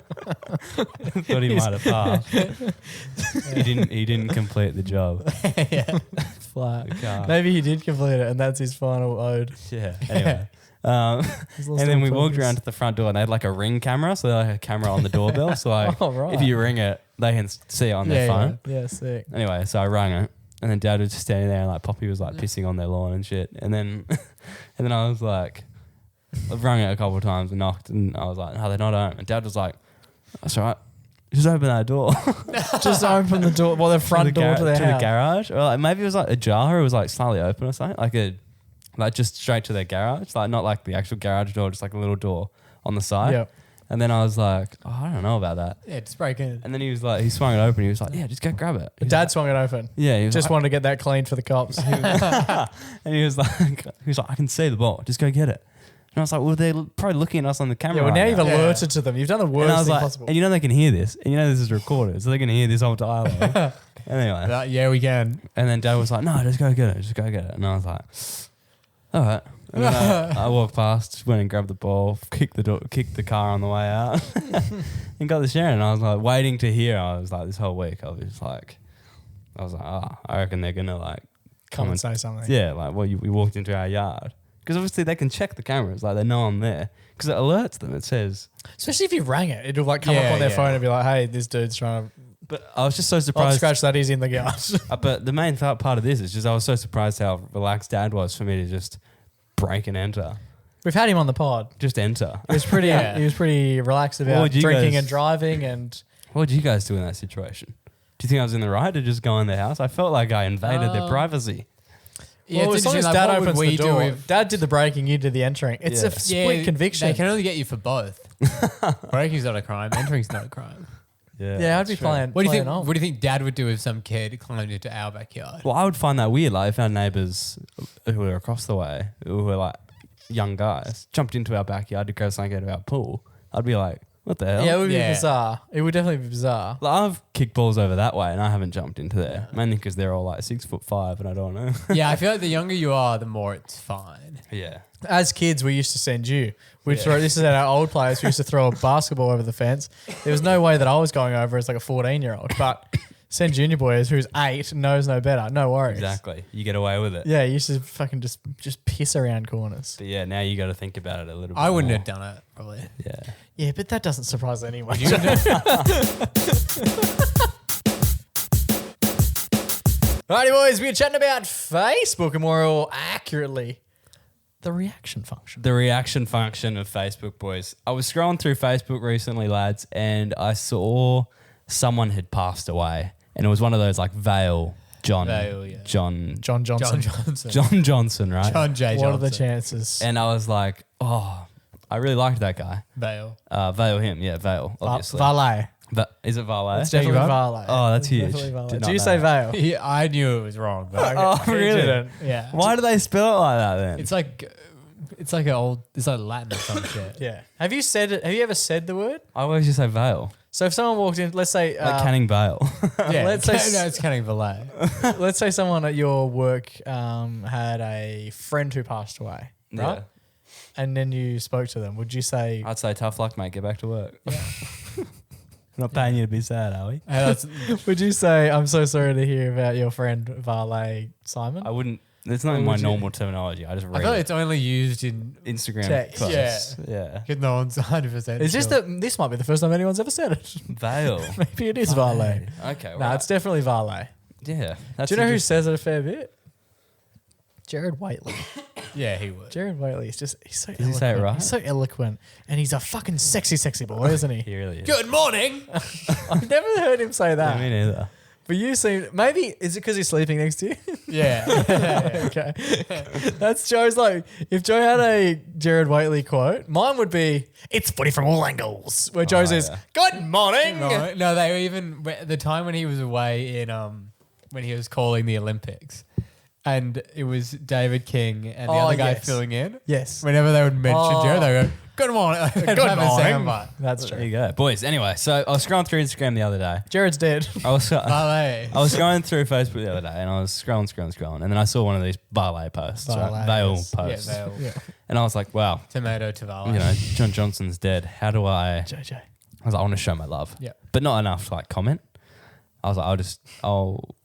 Thought he might have passed. He didn't complete the job. Flat. The car. Maybe he did complete it, and that's his final ode. Yeah. Anyway. His And little then we still walked focus. around to the front door and they had a ring camera. So they had a camera on the doorbell. So Oh, right. if you ring it, they can see it on their phone. Yeah, sick. Anyway, so I rang it, and then Dad was just standing there, and Poppy was pissing on their lawn and shit. And then, I was like, I've rung it a couple of times and knocked, and I was like, no, they're not home. And Dad was like, that's all right, just open that door. Just open the door, the front door to their the house. garage, or maybe it was ajar, or it was slightly open or something, just straight to their garage, not the actual garage door, just a little door on the side. Yep. And then I was like, oh, I don't know about that. Yeah, just break in. And then he was he swung it open. He was like, yeah, just go grab it. He was Dad swung it open. yeah, he was Just like, wanted to get that cleaned for the cops. and he was like, I can see the ball. Just go get it. And I was like, well, they're probably looking at us on the camera. Yeah, well, now right you've alerted to them. You've done the And worst I was thing like, possible. and you know they can hear this, and you know this is recorded, so they're gonna hear this whole dialogue. Anyway, Yeah, we can. and then Dad was like, no, just go get it, and I was like, all right. And then I walked past, went and grabbed the ball, kicked the car on the way out, and got the share. And I was waiting to hear. I was this whole week, I was I reckon they're gonna Come and say something. yeah, we walked into our yard. Because obviously they can check the cameras, they know I'm there. Because it alerts them, it says. Especially if you rang it, it'll come Yeah, up on their yeah. phone and be like, "Hey, this dude's trying to But I was just so I'll surprised. scratch that. He's in the yard." But the main part of this is just I was so surprised how relaxed Dad was for me to just break and enter. We've had him on the pod. Just enter. He was pretty. Yeah. He was pretty relaxed about would you drinking guys- and driving and. What did you guys do in that situation? Do you think I was in the right to just go in their house? I felt like I invaded their privacy. Yeah, Well, it's as long as interesting, Dad what would opens we the do door, if- Dad did the breaking, you did the entering. It's Yeah. a split conviction. They can only get you for both. Breaking's not a crime. Entering's not a crime. Yeah, I'd be playing. What do you think? on. What do you think Dad would do if some kid climbed into our backyard? Well, I would find that weird. If our neighbours who were across the way, who were young guys, jumped into our backyard to grab something out of our pool, I'd be like, what the hell? Yeah, it would be Yeah. bizarre. It would definitely be bizarre. I've kicked balls over that way and I haven't jumped into there. Mainly because they're all 6'5" and I don't know. Yeah, I feel like the younger you are, the more it's fine. Yeah. As kids, we used to send you. We'd throw. This is at our old place. We used to throw a basketball over the fence. There was no way that I was going over as a 14-year-old, but send junior boy who's 8 knows no better. No worries. Exactly. You get away with it. Yeah, you used to fucking just piss around corners. But yeah, now you got to think about it a little bit. I wouldn't more. have done it, probably. Yeah. Yeah, but that doesn't surprise anyone. Alrighty, boys, we're chatting about Facebook and more accurately, the reaction function. The reaction function of Facebook, boys. I was scrolling through Facebook recently, lads, and I saw someone had passed away. And it was one of those John Vale, John Johnson. John Johnson. John Johnson, right? John J. What Johnson. are the chances? And I was like, oh, I really liked that guy. Vale. Vale him, yeah, Vale, obviously. Valet. Is it Valet? It's definitely you go. Valet. Oh, that's It's huge. definitely Valet. Did Do not you know say that. Vale? Yeah, I knew it was wrong. But Oh, He really? didn't. yeah. Why do they spell it like that then? It's like an old. It's like Latin or some shit. Yeah. Have you said it? Have you ever said the word? I always just say Vale. So if someone walked in, let's say, Like Canning Vale. Yeah. Let's say- no, it's Canning Valet. let's say someone at your work had a friend who passed away, right? and then you spoke to them, would you say? I'd say tough luck, mate. Get back to work. Yeah. We're not paying you to be sad, are we? Would you say, I'm so sorry to hear about your friend Valet Simon? I wouldn't. It's not in my normal terminology. I just read I feel like it's only used in Instagram text. posts. Yeah. Because no one's 100%. It's just that this might be the first time anyone's ever said it. Vale. Maybe it is Valet. Okay. No, it's definitely Valet. Yeah. Do you know who says it a fair bit? Jared Waitley. Yeah, he would. Jared Waitley is just, he's so Does eloquent. he say it right? He's so eloquent. And he's a fucking sexy boy, isn't he? He really is. Good morning. I've never heard him say that. Yeah, me neither. But you seem, maybe, is it because he's sleeping next to you? Yeah. Okay. That's Joe's like, if Joe had a Jared Waitley quote, mine would be, it's footy from all angles. Where Joe says, good morning. No, they were even, the time when he was away in, when he was calling the Olympics. And it was David King and the other guy filling in. Yes. Whenever they would mention Jared, they would go, good morning. Good morning. That's There true. you go. Boys, anyway, so I was scrolling through Instagram the other day. Jared's dead. I was Ballet. going through Facebook the other day and I was scrolling. And then I saw one of these ballet posts. Right? Vale posts. Yeah, Vale. Yeah. And I was like, wow, Tomato to Ballet. you know, John Johnson's dead. How do I... JJ. I was like, I want to show my love. Yeah. But not enough to like comment. I was like, I'll...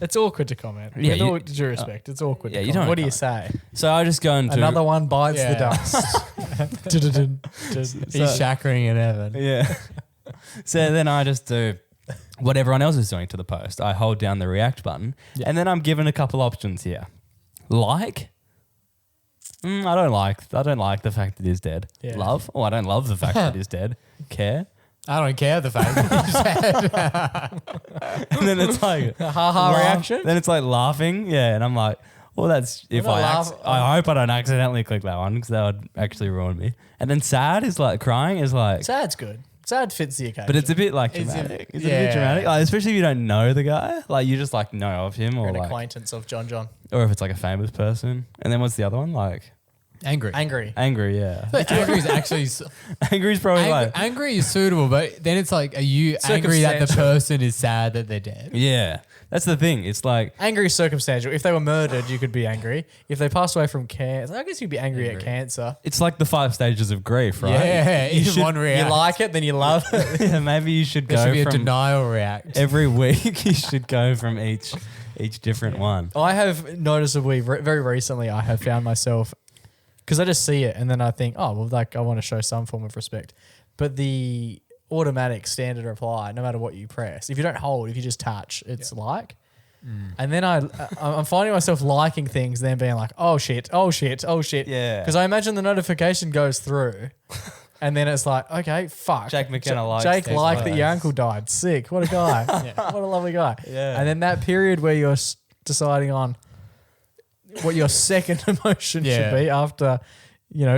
It's awkward to comment. Yeah, With all due respect, it's awkward yeah, to you comment. don't What do you comment. say? So I just go into... Another one bites the Yeah. dust. He's shackering in heaven. Yeah. So then I just do what everyone else is doing to the post. I hold down the react button and then I'm given a couple options here. Like... I don't like the fact that he's dead. Yeah. Love? Oh, I don't love the fact that he's dead. Care? I don't care the fact that And then it's like A ha-ha reaction? Then it's like laughing. Yeah, and I'm like, well, that's if not I hope I don't accidentally click that one because that would actually ruin me. And then sad is like crying is like, Sad's good. Sad fits the occasion. but it's a bit like Is it- dramatic. Is it a yeah. bit dramatic? Like, especially if you don't know the guy, like you just like know of him, You're or an like, acquaintance of John. or if it's like a famous person. And then what's the other one? Like angry. angry. Yeah, But angry is actually angry is probably like angry is suitable, but then it's like, are you angry that the Circumstantial. person is sad that they're dead? yeah. That's the thing. It's like Angry is circumstantial. If they were murdered, you could be angry. If they passed away from cancer, I guess you'd be angry at cancer. it's like the 5 stages of grief, right? Yeah, You in should- one react. You like it, then you love it. Yeah, maybe you should There go should be a from denial react. every week. You should go from each different one. I have noticeably, very recently, I have found myself, because I just see it and then I think, oh, well, like I want to show some form of respect. But the automatic standard reply, no matter what you press, if you don't hold, if you just touch, it's like. And then I'm finding myself liking things, then being like, oh shit. Yeah. Because I imagine the notification goes through, and then it's like, okay, fuck. Jake McKenna likes Jake things liked like that your this. uncle died. Sick. What a guy. What a lovely guy. Yeah. And then that period where you're deciding on what your second emotion should be after,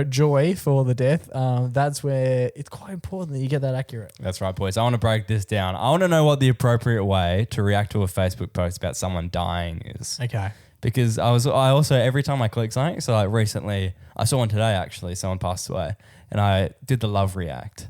joy for the death, that's where it's quite important that you get that accurate. That's right, boys. I want to break this down. I want to know what the appropriate way to react to a Facebook post about someone dying is. Okay. Because I also, every time I click something, so like recently, I saw one today actually, someone passed away, and I did the love react.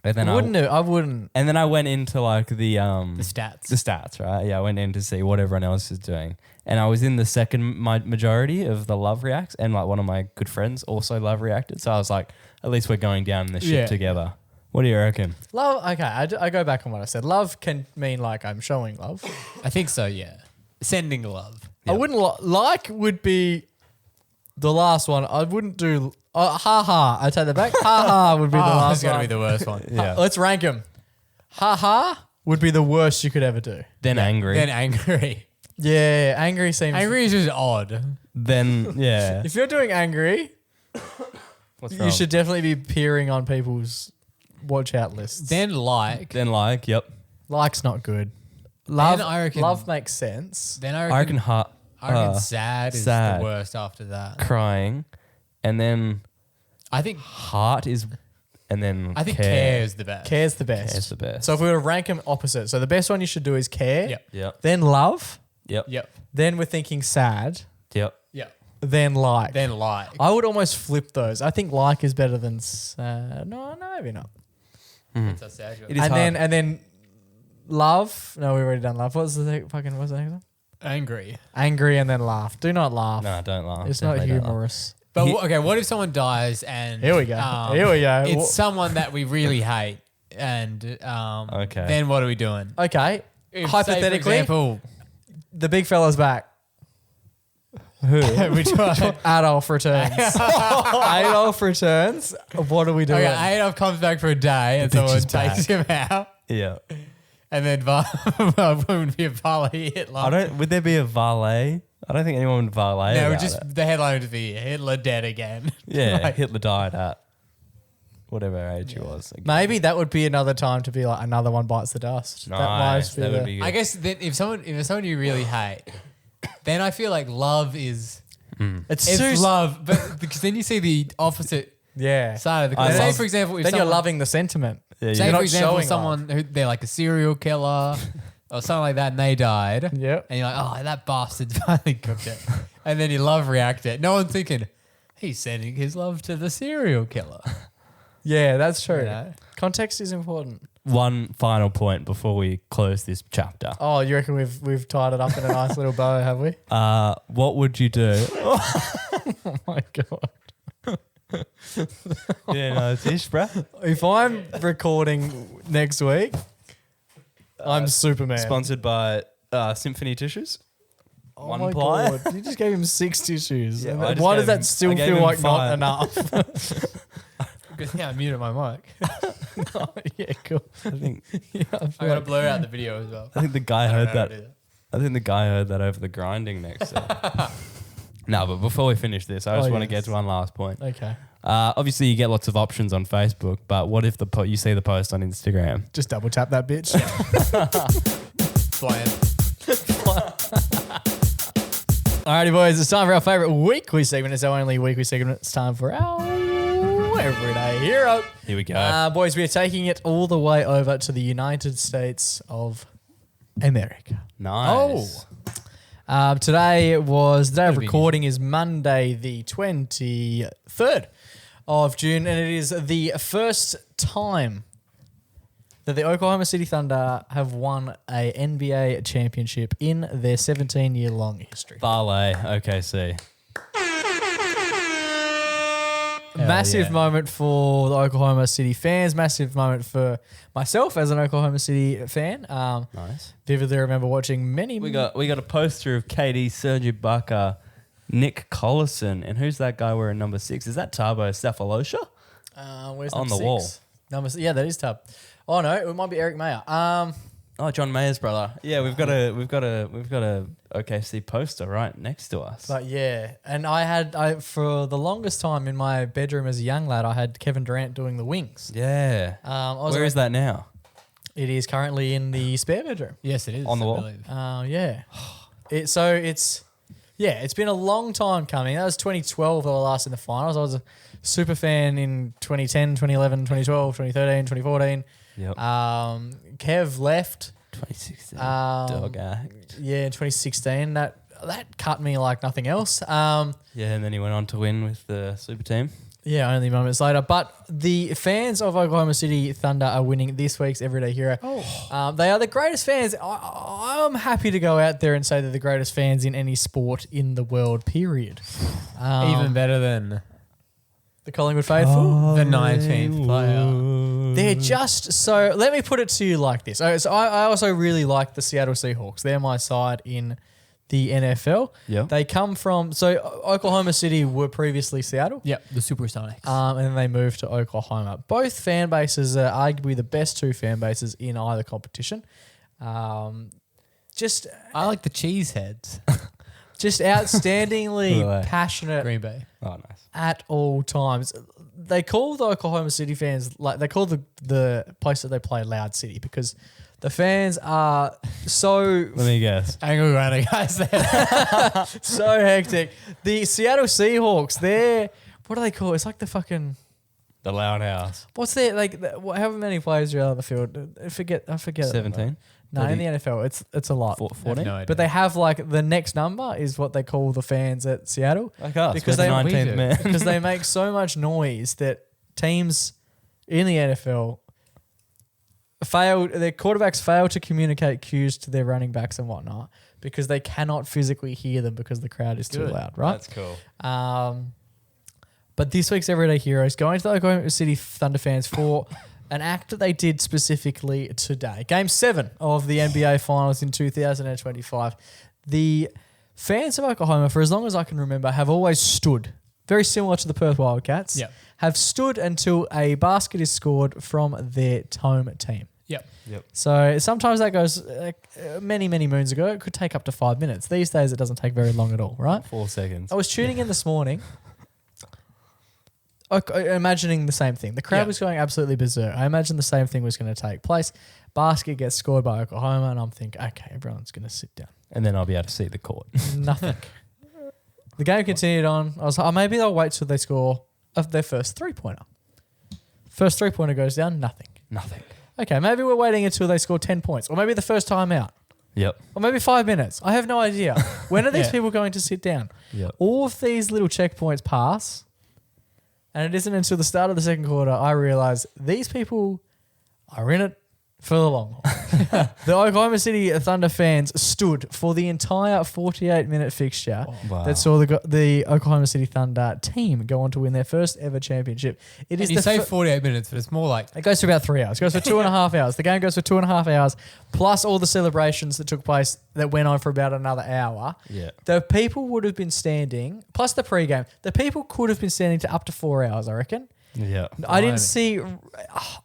And then I wouldn't. And then I went into like the stats. The stats, right? Yeah, I went in to see what everyone else is doing. And I was in the second majority of the love reacts, and like one of my good friends also love reacted. So I was like, at least we're going down the ship together. What do you reckon? Love, okay, I go back on what I said. Love can mean like I'm showing love. I think so, yeah. Sending love. I wouldn't like would be the last one. I wouldn't do ha. I take that back. Ha would be the last That's going to one. be the worst one. Yeah. Let's rank them. Ha would be the worst you could ever do. Then angry. Then angry. Yeah, angry seems. Angry is just odd. Then, yeah. If you're doing angry, What's you should definitely be peering on people's watch out lists. Then like. Then like, yep. Like's not good. Love, I reckon- love makes sense. Then I reckon heart. sad is sad. the worst after that. Crying. And then I think heart is, and then care is the best. Care's the best. Care's the best. So if we were to rank them opposite, so the best one you should do is care. Yep. Yep. Then love. Yep. Yep. Then we're thinking sad. Yep. Yep. Then like. Then like. I would almost flip those. I think like is better than sad. No, maybe not. That's sad. It is And hard. then love. No, we've already done love. What's the next one? Angry. Angry and then laugh. Do not laugh. No, don't laugh. It's not Definitely don't laugh. humorous. But okay, what if someone dies and Here we go. Here we go. It's someone that we really hate, and Okay. then what are we doing? Okay. If, Hypothetically, say, for example, the big fella's back. Who? which one? Adolf returns. Adolf returns. What are we doing? Okay, Adolf comes back for a day, and bitch someone is takes him out, Yeah. and then would be a valet Hitler. Would there be a valet? I don't think anyone would valet. No, about just it. the headline would be Hitler dead again. Yeah, Like- Hitler died at whatever age he was. Maybe that would be another time to be like another one bites the dust. Nice. That would the- be good. I guess then if someone you really hate, then I feel like love is It's love, but because then you see the opposite Yeah. side of the I coin. Say love- for example, if Then you're someone, loving the sentiment. Yeah, say you're for not example showing someone who they're like a serial killer or something like that, and they died. Yep. And you're like, oh, that bastard finally cooked it. And then you love react it. No one's thinking, he's sending his love to the serial killer. Yeah, that's true. You know? Context is important. One final point before we close this chapter. Oh, you reckon we've tied it up in a nice little bow, have we? What would you do? Oh my god. Yeah, no, it's ish, bruh. If I'm recording next week, I'm Superman. Sponsored by Symphony Tissues. Oh One my ply. god. You just gave him 6 tissues. Yeah, And I just why gave does that him- still I gave feel him like not 5. enough? Good thing I muted my mic. Oh, yeah, cool. I think Yeah, I feel I gotta like- blur out the video as well. I think the guy I don't heard know how that. to do I think the guy heard that over the grinding next. So. No, but before we finish this, I just want to get to one last point. Okay. Obviously, you get lots of options on Facebook, but what if you see the post on Instagram? Just double tap that bitch. Flying. Alrighty, boys, it's time for our favourite weekly segment. It's our only weekly segment. It's time for our Everyday Hero. Here we go. Boys, we are taking it all the way over to the United States of America. Nice. Today the day of Gotta be recording is Monday, the 23rd of June, and it is the first time that the Oklahoma City Thunder have won a NBA championship in their 17-year-long history. Valet, OKC. Massive yeah. moment for the Oklahoma City fans. Massive moment for myself as an Oklahoma City fan. Nice. Vividly remember watching many. We got a poster of KD, Serge Ibaka, Nick Collison, and who's that guy wearing number 6? Is that Tabo Cephalosha? Where's on number the wall. 6? Yeah, that is Tub. Oh no, it might be Eric Mayer. Oh, John Mayer's brother. Yeah, we've got a OKC poster right next to us. But yeah, and I for the longest time in my bedroom as a young lad, I had Kevin Durant doing the wings. Yeah. Where Where is that now? It is currently in the spare bedroom. Yes, it is. On the I wall? believe. Yeah. It's been a long time coming. That was 2012 they were last in the finals. I was a super fan in 2010, 2011, 2012, 2013, 2014. Yep. Kev left. 2016. Um, Dog act. Yeah, in 2016. That cut me like nothing else. Yeah, and then he went on to win with the super team. Yeah, only moments later. But the fans of Oklahoma City Thunder are winning this week's Everyday Hero. They are the greatest fans. I'm happy to go out there and say they're the greatest fans in any sport in the world, period. Even better than The Collingwood faithful. the 19th player. They're just so. Let me put it to you like this. So I also really like the Seattle Seahawks. They're my side in the NFL. Yep. They come from. So Oklahoma City were previously Seattle. Yep, the Supersonics. And then they moved to Oklahoma. Both fan bases are arguably the best two fan bases in either competition. Just I like the Cheeseheads. outstandingly Right. passionate Green Bay. Oh, nice. at all times. They call the Oklahoma City fans they call the place that they play Loud City because the fans are so Let me guess. Angle grinder guys there. so hectic. The Seattle Seahawks, what do they call it? It's like the fucking. The Loud House. What's their however many players are out on the field? I forget. 17. No, in the NFL, it's a lot. 14. No idea. But they have the next number is what they call the fans at Seattle Like us. Because We're the they- 19th we do. man. because they make so much noise that teams in the NFL their quarterbacks fail to communicate cues to their running backs and whatnot because they cannot physically hear them because the crowd is too Good. loud, right? That's cool. But this week's Everyday Heroes going to the Oklahoma City Thunder fans for an act that they did specifically today. Game 7 of the NBA Finals in 2025. The fans of Oklahoma, for as long as I can remember, have always stood, very similar to the Perth Wildcats, have stood until a basket is scored from their home team. Yep. So sometimes that goes many, many moons ago. It could take up to 5 minutes. These days it doesn't take very long at all, right? 4 seconds. I was tuning in this morning, imagining the same thing. The crowd was going absolutely berserk. I imagined the same thing was going to take place. Basket gets scored by Oklahoma, and I'm thinking, okay, everyone's going to sit down. And then I'll be able to see the court. Nothing. The game continued on. I was like, maybe they'll wait till they score their first three-pointer. First three-pointer goes down, nothing. Okay, maybe we're waiting until they score 10 points, or maybe the first time out. Yep. Or maybe 5 minutes. I have no idea. When are these people going to sit down? Yep. All of these little checkpoints pass, and it isn't until the start of the second quarter I realise these people are in it for the long haul. The Oklahoma City Thunder fans stood for the entire 48-minute fixture that saw the Oklahoma City Thunder team go on to win their first ever championship. It is you say 48 minutes, but it's more like... It goes for about 3 hours. It goes for 2.5 hours. The game goes for 2.5 hours, plus all the celebrations that took place that went on for about another hour. Yeah. The people would have been standing, plus the pregame, the people could have been standing to up to 4 hours, I reckon. Yeah. I didn't see...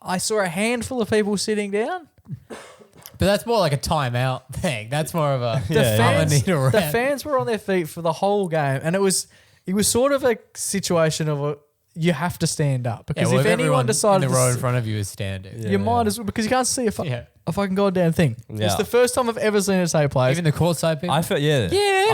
I saw a handful of people sitting down. But that's more like a timeout thing. That's more of a... The fans were on their feet for the whole game, and it was sort of a situation of you have to stand up. Because if anyone decided... in the row in front of you is standing. You might as well... Because you can't see a fucking goddamn thing. Yeah. It's the first time I've ever seen it take place. Even the courtside people? I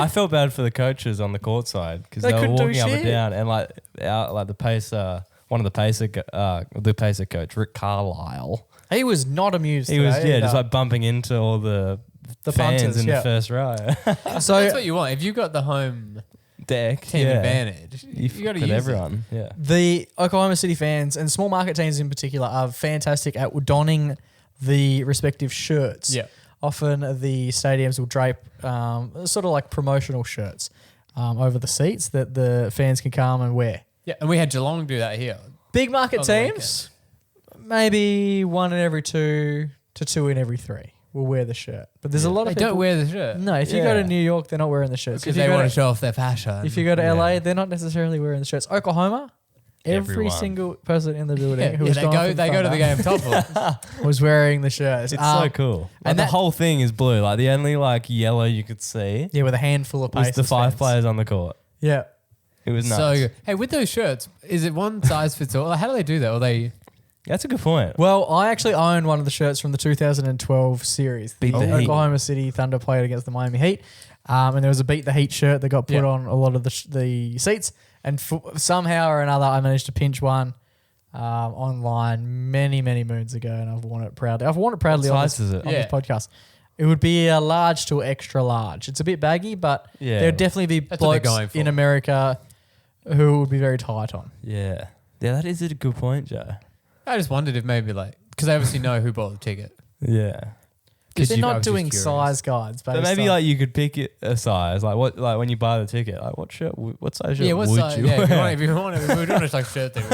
felt bad for the coaches on the court side because they were walking up and down, and like the pacer... One of the pacer coach, Rick Carlisle. He was not amused. He was just like bumping into all the fans punters, in the first row. So that's what you want. If you've got the home deck team advantage, you got to use everyone. Yeah. The Oklahoma City fans and small market teams in particular are fantastic at donning the respective shirts. Yeah. Often the stadiums will drape sort of like promotional shirts over the seats that the fans can come and wear. Yeah, and we had Geelong do that here. Big market teams, maybe 1 in every 2 to 2 in every 3 will wear the shirt. But there's a lot of people... They don't wear the shirt. No, if you go to New York, they're not wearing the shirts. Because they want to show off their fashion. If you go to LA, they're not necessarily wearing the shirts. Oklahoma, every single person in the building who was they go to the game topless was wearing the shirts. It's so cool. And the whole thing is blue. Like the only like yellow you could see. Yeah, with a handful of was the 5 players on the court. Yeah. It was nuts. So good. Hey, with those shirts, is it one size fits all? How do they do that? Or they... That's a good point. Well, I actually own one of the shirts from the 2012 series. The Oklahoma City Thunder played against the Miami Heat. And there was a Beat the Heat shirt that got put on a lot of the seats. And somehow or another, I managed to pinch one online many, many moons ago, and I've worn it proudly. I've worn it proudly on this podcast. It would be a large to extra large. It's a bit baggy, but there would definitely be blokes in America who would be very tight on. Yeah. Yeah, that is a good point, Joe. I just wondered if maybe because they obviously know who bought the ticket. Yeah. Because they're not doing size guides. But maybe like you could pick a size, like what, like when you buy the ticket, like what shirt, what size shirt would you wear? If you want to, we're doing a shirt thing.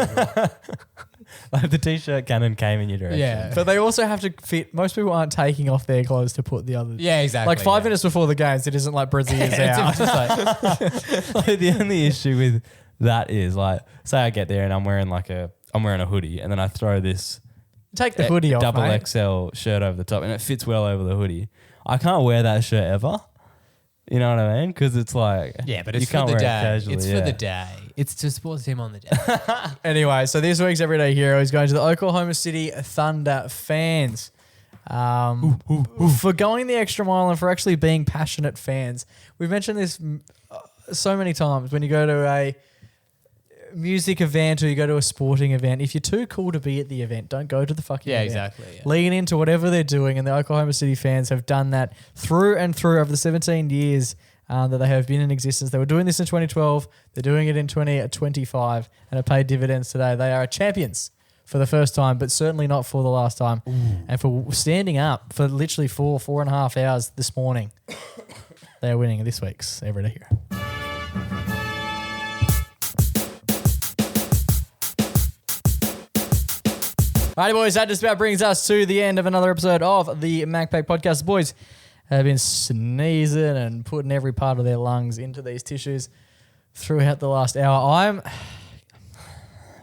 Like the t-shirt cannon came in your direction. Yeah. But they also have to fit. Most people aren't taking off their clothes to put the other. Yeah, exactly. Like 5 minutes before the games, it isn't like Brazilians out. Like the only issue with that is like, say I get there and I'm wearing a hoodie, and then I throw this. Take the hoodie off, double mate. XL shirt over the top, and it fits well over the hoodie. I can't wear that shirt ever. You know what I mean? Because it's like, but it's you can't for the wear day. it casually. It's for the day. It's to support the team on the day. Anyway, so this week's Everyday Hero is going to the Oklahoma City Thunder fans for going the extra mile and for actually being passionate fans. We've mentioned this so many times. When you go to a music event or you go to a sporting event, if you're too cool to be at the event, don't go to the fucking event. Exactly. Yeah. Lean into whatever they're doing, and the Oklahoma City fans have done that through and through over the 17 years that they have been in existence. They were doing this in 2012. They're doing it in 2025, and it paid dividends today. They are champions for the first time, but certainly not for the last time. Ooh. And for standing up for literally 4.5 hours this morning, they are winning this week's Everyday Hero. Alrighty, boys, that just about brings us to the end of another episode of the MacPack podcast. The boys have been sneezing and putting every part of their lungs into these tissues throughout the last hour.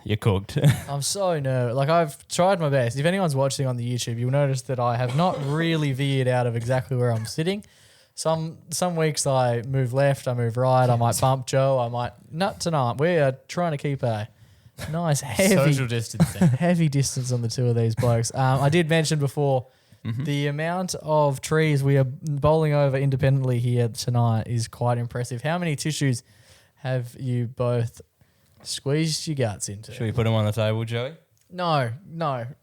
You're cooked. I'm so nervous. Like, I've tried my best. If anyone's watching on the YouTube, you'll notice that I have not really veered out of exactly where I'm sitting. Some weeks I move left, I move right, I might bump Joe, I might... Not tonight. We are trying to keep a nice, heavy... Social distancing. Heavy distance on the two of these blokes. I did mention before, the amount of trees we are bowling over independently here tonight is quite impressive. How many tissues have you both squeezed your guts into? Should we put them on the table, Joey? No.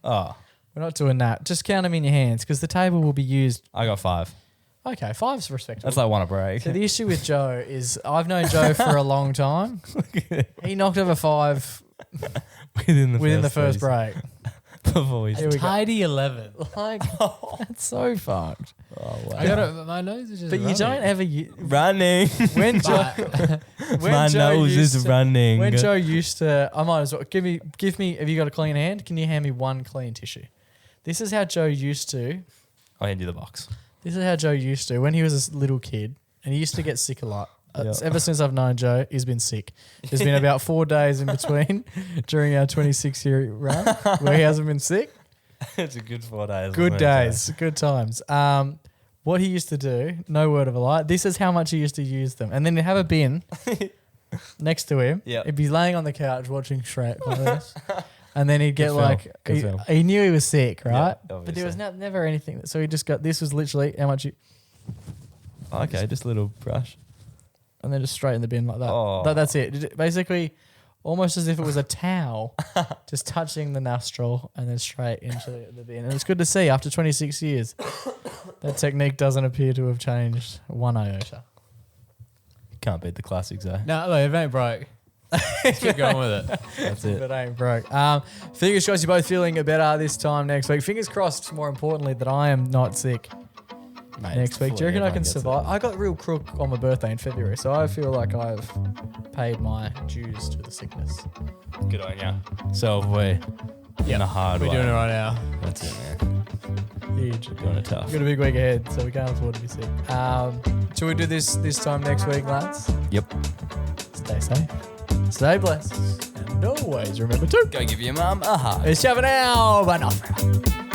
Oh, We're not doing that. Just count them in your hands because the table will be used. I got 5. Okay, 5's respectable. That's like one a break. So the issue with Joe is I've known Joe for a long time. He knocked over 5 within the first break. Before Here we go. Tidy 11. Like, that's so fucked. Oh, wow. My nose is just But you don't ever... Running. When Joe... when My Joe nose used is to- running. When Joe used to... I might as well... Give me... Have you got a clean hand? Can you hand me one clean tissue? This is how Joe used to... I'll hand you the box. This is how Joe used to when he was a little kid, and he used to get sick a lot. Yeah. Ever since I've known Joe, he's been sick. There's been about 4 days in between during our 26-year run where he hasn't been sick. It's a good 4 days. Good days, good times. What he used to do, no word of a lie, this is how much he used to use them. And then he'd have a bin next to him. Yep. He'd be laying on the couch watching Shrek like this. And then he'd get Good like, film. Good film. he knew he was sick, right? Yeah, but there was obviously. never anything. So he just got, this was literally how much you, Okay, just a little brush. and then just straight in the bin like that. Oh. That's it. Basically, almost as if it was a towel, just touching the nostril and then straight into the bin. And it's good to see after 26 years, that technique doesn't appear to have changed one iota. Can't beat the classics, though. No, look, if it ain't broke. Let's keep going with it. That's it. But ain't broke. Fingers crossed you're both feeling better this time next week. Fingers crossed, more importantly, that I am not sick Mate, next week. Do you reckon I everyone can gets survive? it. I got real crook on my birthday in February, so I feel like I've paid my dues to the sickness. Good on ya. So have we. In a hard We're way. doing it right now. That's it, man. Huge. Doing it tough. We've got a big week ahead, so we can't afford to be sick. Should we do this time next week, lads? Yep. Stay safe. Stay blessed. And always remember to... Go give your mum a hug. It's Chava now, but not forever.